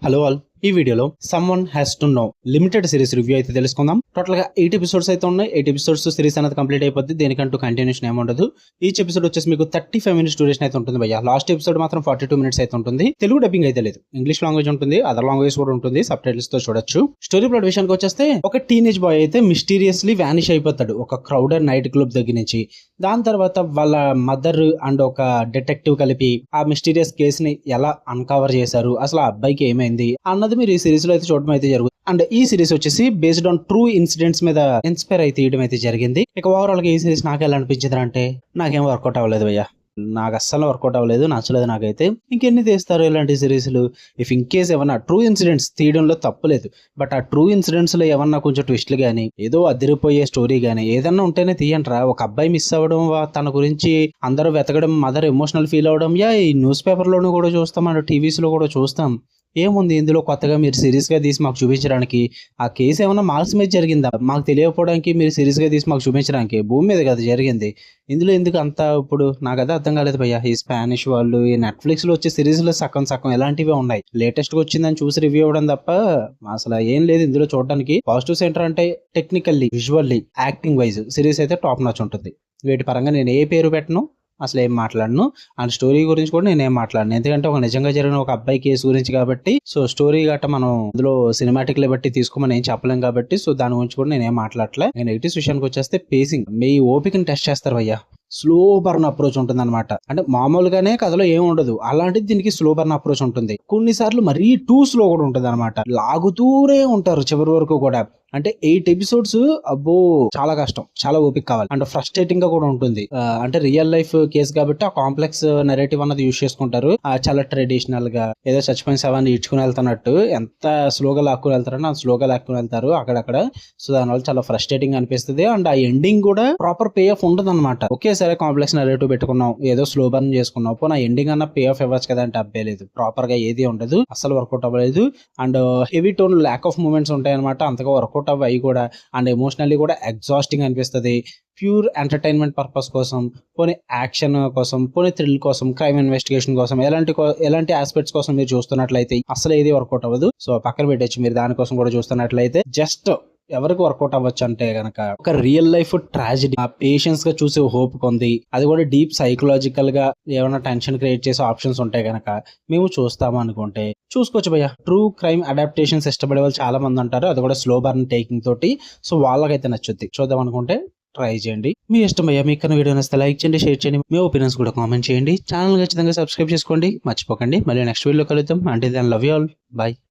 Hello all, ఈ వీడియోలో someone has to know limited series review అయితే తెలుసుకుందాం. టోటల్ గా 8 ఎపిసోడ్స్ అయితే ఉన్నాయి. 8 ఎపిసోడ్స్ సిరీస్ అనేది కంప్లీట్ అయిపోద్ది. దేనికంటూ కంటిన్యూషన్ ఏమి ఉండదు. ఈచ్ ఎపిసోడ్ వచ్చేసి మీకు 35 మినిట్స్ డ్యూరేషన్ అయితే ఉంటుంది భయ్యా. లాస్ట్ ఎపిసోడ్ మాత్రం 42 మినిట్స్ అయితే ఉంటుంది. తెలుగు డబ్బింగ్ అయితే లేదు, ఇంగ్లీష్ లాంగ్వేజ్ ఉంటుంది, అదర్ లాంగ్వేజ్ కూడా ఉంటుంది, సబ్ టైటిల్స్ తో చూడొచ్చు. స్టోరీ ప్లాట్ విషయానికి వచ్చేస్తే ఒక టీనేజ్ బాయ్ అయితే మిస్టీరియస్లీ వ్యానిష్ అయిపోతాడు ఒక క్రౌడెడ్ నైట్ క్లబ్ దగ్గర నుంచి. దాని తర్వాత వాళ్ళ మదర్ అండ్ ఒక డిటెక్టివ్ కలిపి ఆ మిస్టీరియస్ కేసుని ఎలా అన్కవర్ చేశారు, అసలు ఆ అబ్బాయికి ఏమైంది అన్నది మీరు ఈ సిరీస్ లో అయితే చూడడం అయితే జరుగుతుంది. అండ్ ఈ సిరీస్ వచ్చేసి బేస్డ్ ఆన్ ట్రూ ఇన్సిడెంట్స్ మీద ఇన్స్పైర్ అయితే తీయడం అయితే జరిగింది. ఇక ఓవరాల్ గా ఈ సిరీస్ నాకు ఎలా అనిపించింది అంటే నాకేం వర్కౌట్ అవ్వలేదు భయ్యా. నాకు అస్సలు వర్కౌట్ అవ్వలేదు, నచ్చలేదు నాకైతే. ఇంకెన్ని తీస్తారు ఇలాంటి సిరీస్లు? ఇఫ్ ఇన్ కేస్ ఏమన్నా ట్రూ ఇన్సిడెంట్స్ తీయడంలో తప్పులేదు, బట్ ఆ ట్రూ ఇన్సిడెంట్స్ లో ఏమన్నా కొంచెం ట్విస్ట్లు గానీ, ఏదో అదిరిపోయే స్టోరీ గానీ ఏదన్నా ఉంటేనే తీయండిరా. ఒక అబ్బాయి మిస్ అవ్వడం, తన గురించి అందరూ వెతకడం, మదర్ ఎమోషనల్ ఫీల్ అవడం, ఈ న్యూస్ పేపర్ లోనూ కూడా చూస్తాం, అండ్ టీవీస్ లో కూడా చూస్తాం. ఏముంది ఇందులో కొత్తగా మీరు సిరీస్ గా తీసి మాకు చూపించడానికి? ఆ కేసు ఏమన్నా మార్క్స్ మీద జరిగిందా మాకు తెలియకపోవడానికి? మీరు సిరీస్ గా తీసి మాకు చూపించడానికి? భూమి మీద కదా జరిగింది. ఇందులో ఎందుకు అంత ఇప్పుడు నాకు అదే అర్థం కాలేదు భయ్యా. ఈ స్పానిష్ వాళ్ళు ఈ నెట్ఫ్లిక్స్ లో వచ్చే సిరీస్ లో సగం ఎలాంటివి ఉన్నాయి. లేటెస్ట్ గా వచ్చిందని చూసి రివ్యూ అవ్వడం తప్ప అసలు ఏం లేదు ఇందులో చూడడానికి. పాజిటివ్ సెంటర్ అంటే technically, visually, acting wise series అయితే టాప్ నాచ్ ఉంటుంది. వీటి పరంగా నేను ఏ పేరు పెట్టను, అసలు ఏం మాట్లాడను. అండ్ స్టోరీ గురించి కూడా నేనేం మాట్లాడను, ఎందుకంటే ఒక నిజంగా జరిగిన ఒక అబ్బాయి కేసు గురించి కాబట్టి. సో స్టోరీ గట్ట మనం అందులో సినిమాటిక్ ని బట్టి తీసుకోమని ఏం చెప్పలేం కాబట్టి, సో దాని గురించి కూడా నేనేం మాట్లాడలే. నెగిటివ్స్ విషయానికి వచ్చేస్తే పేసింగ్, మీ ఓపికని టెస్ట్ చేస్తారు భయ్యా. స్లో బర్న్ అప్రోచ్ ఉంటుంది అనమాట. అంటే మామూలుగానే కథలో ఏం ఉండదు, అలాంటిది దీనికి స్లో బర్న్ అప్రోచ్ ఉంటుంది. కొన్నిసార్లు మరీ టూ స్లో కూడా ఉంటుంది అనమాట. లాగుతూనే ఉంటారు చివరి వరకు కూడా. అంటే 8 ఎపిసోడ్స్ అబ్బో చాలా కష్టం, చాలా ఓపిక కావాలి. అండ్ ఫ్రస్ట్రేటింగ్ గా కూడా ఉంటుంది. అంటే రియల్ లైఫ్ కేసు కాబట్టి ఆ కాంప్లెక్స్ నెరేటివ్ అన్నది యూజ్ చేసుకుంటారు. చాలా ట్రెడిషనల్ గా ఏదో చచ్చిపోయిన శవాన్ని ఇడ్చుకుని వెళ్తున్నట్టు ఎంత స్లోగా లాక్కుని వెళ్తారని అంత స్లోగా లాక్కుని వెళ్తారు అక్కడక్కడ. సో దానివల్ల చాలా ఫ్రస్ట్రేటింగ్ అనిపిస్తుంది. అండ్ ఆ ఎండింగ్ కూడా ప్రాపర్ పే ఆఫ్ ఉండదు అనమాట. ఒకేసారి కాంప్లెక్స్ నెరేటివ్ పెట్టుకున్నాం, ఏదో స్లో బర్న్ చేసుకున్నాం, పోనా ఎండింగ్ అన్న పే ఆఫ్ ఇవ్వచ్చు కదా అంటే అబ్బే లేదు, ప్రాపర్ గా ఏది ఉండదు, అసలు వర్కౌట్ అవ్వలేదు. And heavy tone lack of moments ఉంటాయి అనమాట, అంతగా వర్కౌట్ అవి కూడా. అండ్ ఎమోషనల్లీ కూడా ఎగ్జాస్టింగ్ అనిపిస్తుంది. ప్యూర్ ఎంటర్టైన్మెంట్ పర్పస్ కోసం, పోనీ యాక్షన్ కోసం, పోనీ థ్రిల్ కోసం, క్రైమ్ ఇన్వెస్టిగేషన్ కోసం, ఎలాంటి ఆస్పెక్ట్స్ కోసం మీరు చూస్తున్నట్లయితే అసలు ఏది వర్కౌట్ అవ్వదు. సో పక్కన పెట్టచ్చు. మీరు దానికోసం కూడా చూస్తున్నట్లయితే జస్ట్ ఎవరికి వర్కౌట్ అవ్వచ్చు అంటే గనక ఒక రియల్ లైఫ్ ట్రాజడీ ఆ పేషెన్స్ గా చూసే హోప్ కొంది, అది కూడా డీప్ సైకలాజికల్ గా ఏమైనా టెన్షన్ క్రియేట్ చేసే ఆప్షన్స్ ఉంటాయి గనక మేము చూస్తాము అనుకుంటే చూసుకోవచ్చు భయ్య. ట్రూ క్రైమ్ అడాప్టేషన్స్ ఇష్టపడే వాళ్ళు చాలా మంది ఉంటారు, అది కూడా స్లో బర్న్ టేకింగ్ తోటి. సో వాళ్ళకైతే నచ్చుద్ది. చూద్దాం అనుకుంటే ట్రై చేయండి. మీ ఇష్టం భయ్య. మీకు కన్నా వీడియో నచ్చితే లైక్ చేయండి, షేర్ చేయండి, మీ ఒపీనియన్స్ కూడా కామెంట్ చేయండి. ఛానల్ ఖచ్చితంగా సబ్స్క్రైబ్ చేసుకోండి మర్చిపోకండి. మళ్ళీ నెక్స్ట్ వీడియోలో కలుద్దాం. అంటే దాని లవ్ యూ ఆల్, బాయ్.